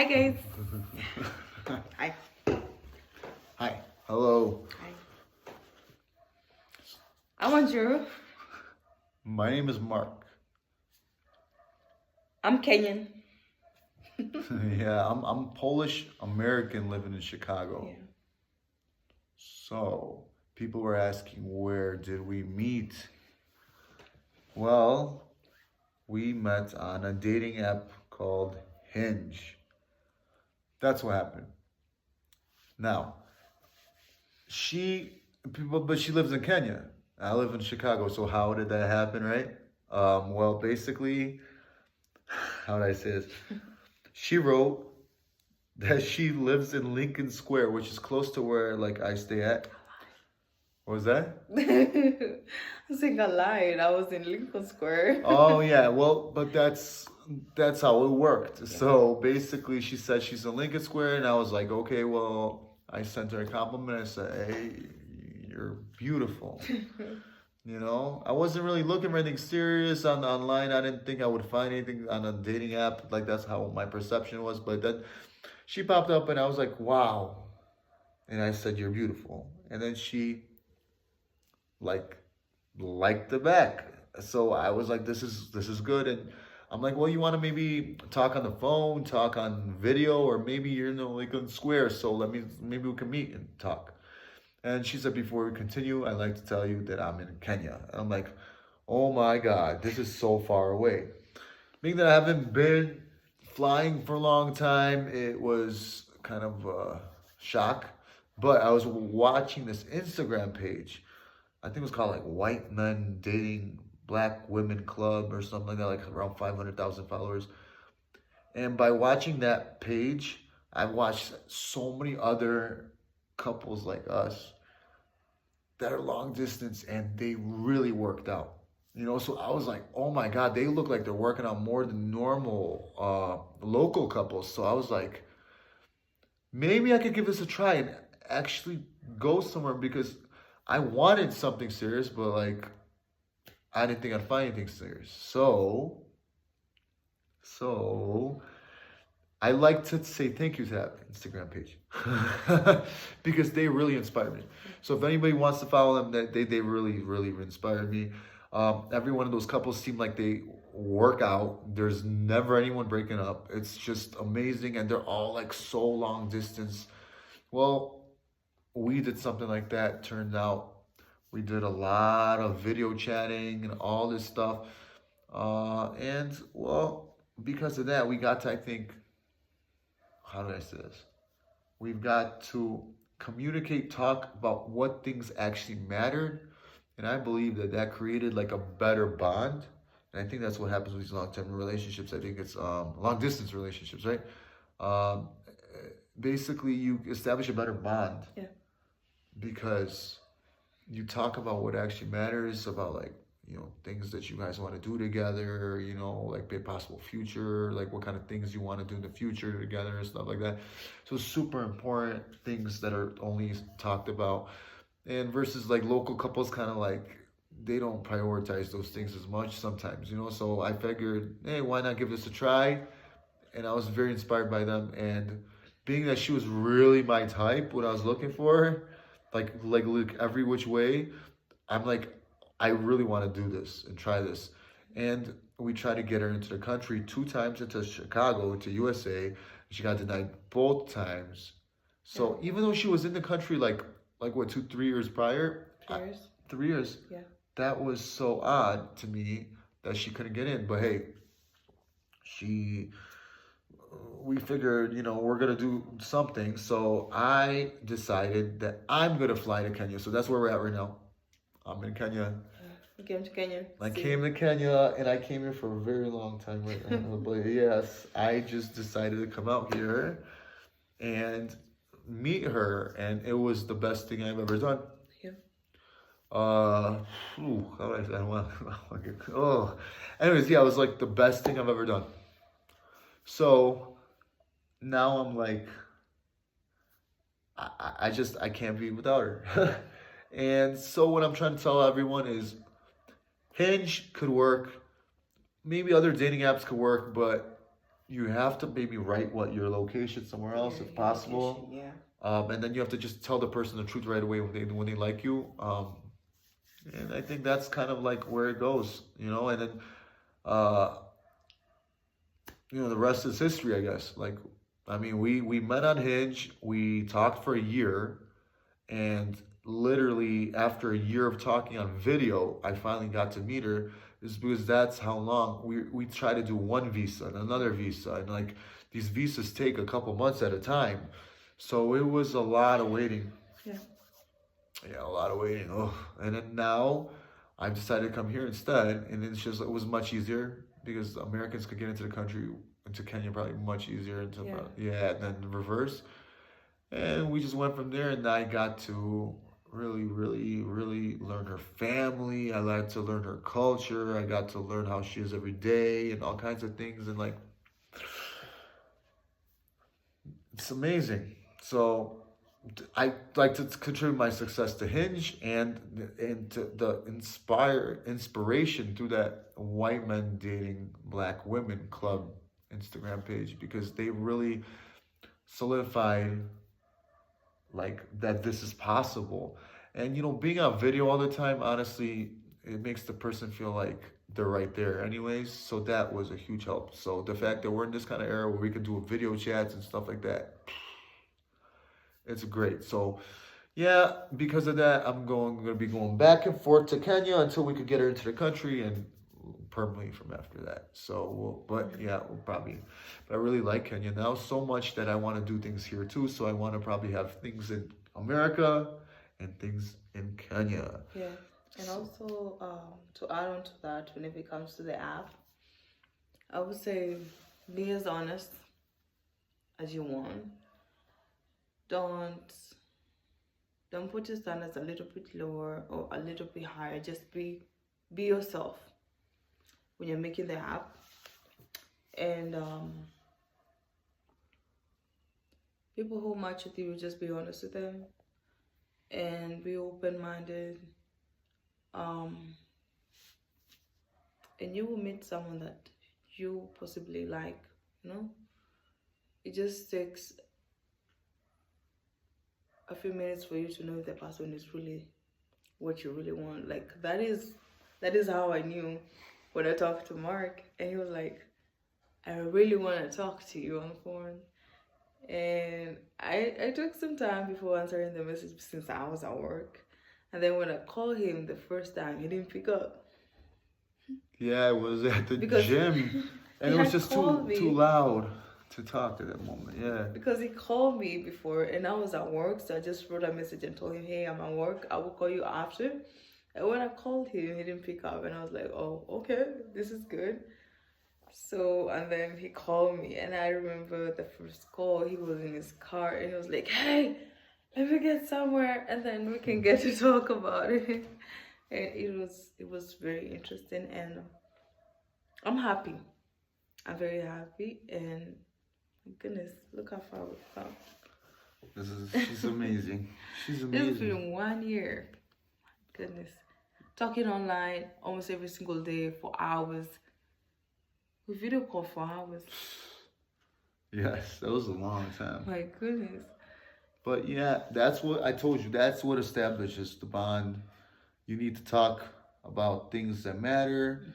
Hi guys. Hi. Hi. Hello. Hi. I want you. My name is Mark. I'm Kenyan. Yeah, I'm Polish American living in Chicago. Yeah. So people were asking, where did we meet? Well, we met on a dating app called Hinge. That's what happened. Now, she but she lives in Kenya. I live in Chicago. So how did that happen, right? Well, basically, how did I say this? She wrote that she lives in Lincoln Square, which is close to where like I stay at. What was that? I think I lied. I was in Lincoln Square. Oh yeah, well, but that's how it worked. So basically, she said she's in Lincoln Square, and I was like, okay, well, I sent her a compliment. I said, hey, you're beautiful. You know, I wasn't really looking for anything serious on online. I didn't think I would find anything on a dating app. Like that's how my perception was. But then she popped up, and I was like, wow. And I said, you're beautiful. And then she like liked the back. So I was like, this is good. And I'm like, well, you want to maybe talk on the phone, talk on video, or maybe you're in the Lincoln Square. So maybe we can meet and talk. And she said, before we continue, I'd like to tell you that I'm in Kenya. And I'm like, oh my God, this is so far away. Being that I haven't been flying for a long time, it was kind of a shock. But I was watching this Instagram page. I think it was called like White Men Dating Black Women Club or something like that, like around 500,000 followers. And by watching that page, I've watched so many other couples like us that are long distance and they really worked out. You know, so I was like, oh my God, they look like they're working out more than normal local couples. So I was like, maybe I could give this a try and actually go somewhere because I wanted something serious, but like I didn't think I'd find anything serious. So I like to say thank you to that Instagram page because they really inspired me. So if anybody wants to follow them, they really inspired me. Every one of those couples seem like they work out. There's never anyone breaking up. It's just amazing, and they're all like so long distance. Well, we did something like that. Turned out we did a lot of video chatting and all this stuff. And well, because of that, we got to, I think, how did I say this? We've got to communicate, talk about what things actually mattered. And I believe that that created like a better bond. And I think that's what happens with these long-term relationships. I think it's long-distance relationships, right? Um, Basically, you establish a better bond. Yeah. Because you talk about what actually matters, about like, you know, things that you guys want to do together, you know, like a possible future, like what kind of things you want to do in the future together and stuff like that. So super important things that are only talked about. And versus like local couples, kind of like they don't prioritize those things as much sometimes, you know. So I figured, hey, why not give this a try? And I was very inspired by them. And being that she was really my type, what I was looking for, like look every which way, I'm like, I really want to do this and try this. And we tried to get her into the country 2 times, into Chicago, into USA. She got denied both times. So even though she was in the country like what 2 3 years prior, 3 years. 3 years, Yeah. that was so odd to me that she couldn't get in. But hey, she we figured, you know, we're gonna do something. So I decided that I'm gonna fly to Kenya. So that's where we're at right now. I'm in Kenya. You came to Kenya. I came to Kenya and I came here for a very long time right now. But yes, I just decided to come out here and meet her, and it was the best thing I've ever done. Yeah. How do I say? I don't want. Oh, anyways, yeah, it was like the best thing I've ever done. So now I'm like, I can't be without her. And so what I'm trying to tell everyone is Hinge could work. Maybe other dating apps could work, but you have to maybe write what your location somewhere else Yeah, if your location, possible. yeah. And then you have to just tell the person the truth right away when they like you. And I think that's kind of like where it goes, you know. And then uh, you know, the rest is history, I guess. Like, I mean, we met on Hinge. We talked for a year, and literally after a year of talking on video, I finally got to meet her. Is because that's how long we try to do one visa and another visa, and like these visas take a couple months at a time. So it was a lot of waiting. Yeah. Yeah, a lot of waiting. Oh, and then now I've decided to come here instead, and it's just it was much easier because Americans could get into the country into Kenya probably much easier into Yeah. yeah than the reverse. And we just went from there, and I got to really learn her family. I got to learn her culture. I got to learn how she is every day and all kinds of things, and like it's amazing. So I like to contribute my success to Hinge and to the inspiration through that white men dating black women club Instagram page because they really solidified like that this is possible. And you know, being on video all the time, honestly, it makes the person feel like they're right there anyways. So that was a huge help. So the fact that we're in this kind of era where we can do video chats and stuff like that, it's great. So yeah, because of that, gonna be going back and forth to Kenya until we could get her into the country and permanently from after that. So, but yeah, we'll probably. But I really like Kenya now so much that I want to do things here too. So I want to probably have things in America and things in Kenya. Yeah. And also, to add on to that, when it comes to the app, I would say be as honest as you want. Don't put your standards a little bit lower or a little bit higher. Just be yourself when you're making the app. And people who match with you, just be honest with them and be open-minded. And you will meet someone that you possibly like, you know. It just takes a few minutes for you to know if the person is really what you really want. Like that is how I knew when I talked to Mark, and he was like, I really want to talk to you on the phone. And I took some time before answering the message since I was at work. And then when I called him the first time, he didn't pick up. Yeah, it was at the Because gym, and it was just too loud to talk at that moment. Yeah. Because he called me before, and I was at work, so I just wrote a message and told him, "Hey, I'm at work. I will call you after." And when I called him, he didn't pick up, and I was like, "Oh, okay, this is good." So, and then he called me, and I remember the first call, he was in his car, and he was like, "Hey, let me get somewhere, and then we can get to talk about it." And it was very interesting, and I'm happy. I'm very happy, and goodness, look how far we've come. She's amazing. She's amazing. It's been 1 year. Goodness. Talking online almost every single day for hours. We video call for hours. Yes, that was a long time. My goodness. But yeah, that's what I told you. That's what establishes the bond. You need to talk about things that matter,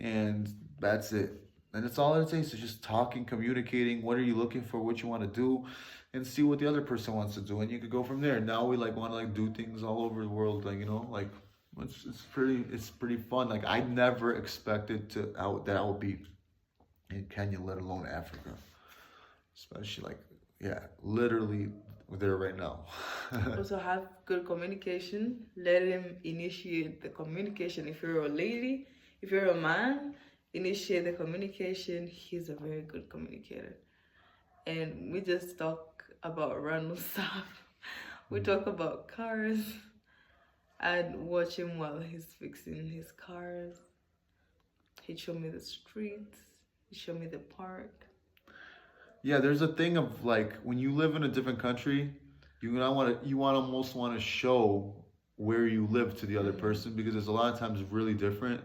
and that's it. And it's all it takes is just talking, communicating. What are you looking for? What you want to do, and see what the other person wants to do, and you could go from there. Now we like want to like do things all over the world, like you know, like it's pretty fun. Like I never expected that I would be in Kenya, let alone Africa, especially like yeah, literally there right now. Also have good communication. Let him initiate the communication. If you're a lady, if you're a man, initiate the communication. He's a very good communicator. And we just talk about random stuff. We talk about cars. I'd watch him while he's fixing his cars. He'd show me the streets. He'd show me the park. Yeah, there's a thing of like when you live in a different country, you almost want to show where you live to the other person because it's a lot of times really different.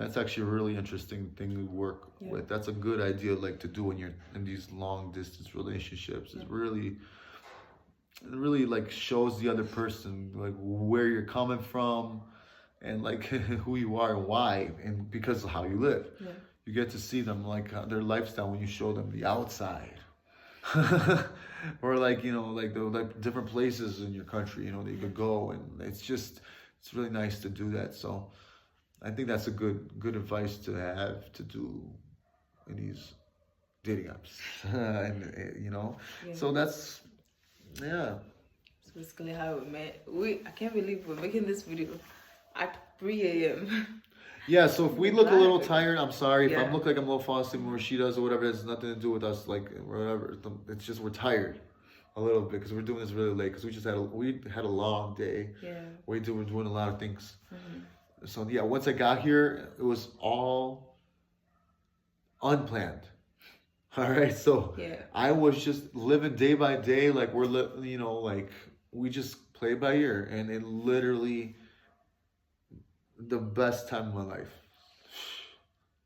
That's actually a really interesting thing to work with. That's a good idea, like to do when you're in these long distance relationships. It really like shows the other person like where you're coming from, and like who you are and why, and because of how you live. You get to see them like their lifestyle when you show them the outside. Or like, you know, like the like different places in your country, you know, that you could go, and it's really nice to do that. So I think that's a good advice to have to do in these dating apps. And you know, so that's So basically how we met. I can't believe we're making this video at 3 a.m. Yeah, so if we look a little tired, I'm sorry. If I look like I'm a little falling more she does or whatever, it has nothing to do with us, like whatever. It's just we're tired a little bit because we're doing this really late because we had a long day. We're doing a lot of things. So yeah, once I got here, it was all unplanned. All right, so I was just living day by day, like you know, like we just play by ear, and it literally the best time of my life,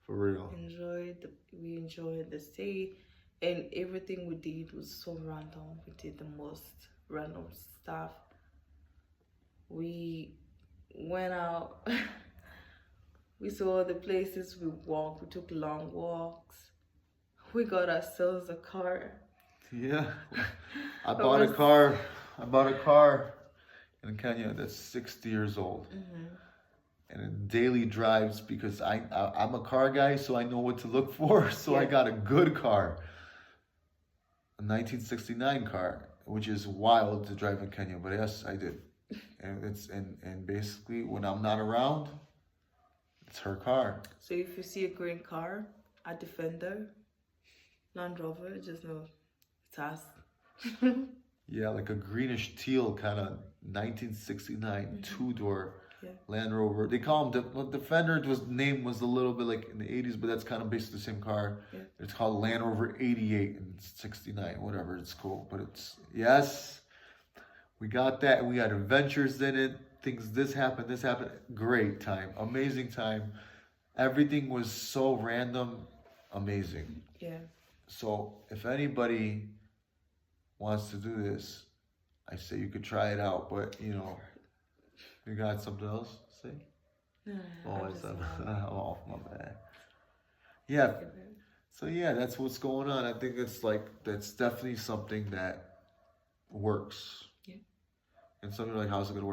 for real. We enjoyed the stay, and everything we did was so random. We did the most random stuff. We went out. We saw the places. We walked. We took long walks. We got ourselves a car. Yeah, I bought a car. I bought a car in Kenya that's 60 years old. And it daily drives because I'm a car guy, so I know what to look for. So I got a good car, a 1969 car, which is wild to drive in Kenya, but yes, I did. And and basically when I'm not around, it's her car. So if you see a green car, a Defender, Land Rover, just know it's us. Yeah, like a greenish teal kind of 1969 two-door Land Rover. They call them the Defender. Name was a little bit like in the 80s, but that's kind of basically the same car. It's called Land Rover 88 and 69, whatever. It's cool, but we got that, and we had adventures in it. Things this happened. Great time, amazing time. Everything was so random, amazing. So if anybody wants to do this, I say you could try it out, but you know, you got something else to say? Oh, my bad. Yeah. So yeah, that's what's going on. I think that's definitely something that works. And some people are like, how's it gonna work?